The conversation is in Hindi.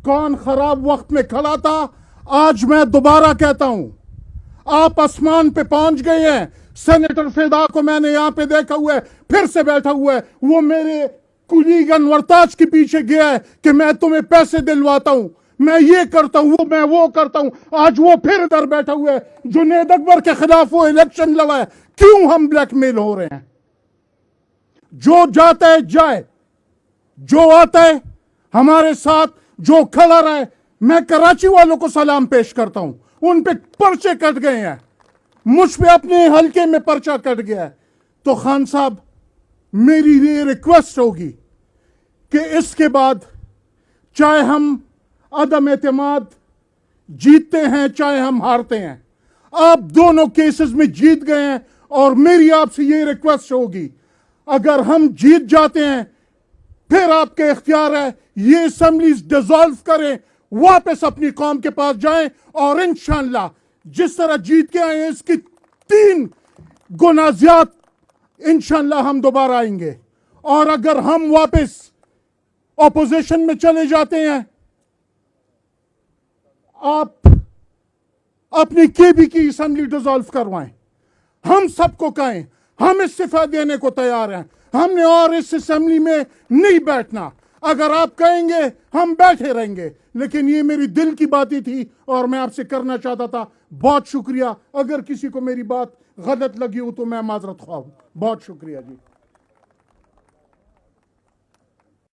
कौन खराब वक्त में खड़ा था। आज मैं दोबारा कहता हूं, आप आसमान पे पहुंच गए हैं। सेनेटर फिदा को मैंने यहां पे देखा हुआ है, फिर से बैठा हुआ है। वो मेरे कुलीग अनवरताज के पीछे गया है कि मैं तुम्हें पैसे दिलवाता हूं, मैं ये करता हूं, मैं वो करता हूं। आज वो फिर इधर बैठा हुआ है। जुनेद अकबर के खिलाफ वो इलेक्शन लड़ा है। क्यों हम ब्लैकमेल हो रहे हैं? जो जाता है जाए, जो आता है हमारे साथ, जो खड़ा रहे। मैं कराची वालों को सलाम पेश करता हूं, उन पे पर्चे कट गए हैं, मुझ पे अपने हल्के में पर्चा कट गया है। तो खान साहब, मेरी ये रिक्वेस्ट होगी कि इसके बाद चाहे हम अदम एतमाद जीतते हैं, चाहे हम हारते हैं, आप दोनों केसेस में जीत गए हैं। और मेरी आपसे ये रिक्वेस्ट होगी, अगर हम जीत जाते हैं फिर आपके इख्तियार है, ये असेंबलीज डिसॉल्व करें, वापस अपनी कौम के पास जाएं और इंशाअल्लाह जिस तरह जीत के आए हैं इसकी 3 गुना ज्यादा इंशाअल्लाह हम दोबारा आएंगे। और अगर हम वापस ऑपोजिशन में चले जाते हैं, आप अपनी केबी की असेंबली डिसॉल्व करवाएं, हम सबको कहें, हम इस्तीफा देने को तैयार हैं, हमने और इस असेंबली में नहीं बैठना। अगर आप कहेंगे हम बैठे रहेंगे। लेकिन ये मेरी दिल की बात ही थी और मैं आपसे करना चाहता था। बहुत शुक्रिया। अगर किसी को मेरी बात गलत लगी हो तो मैं माजरत ख्वाह हूं। बहुत शुक्रिया जी।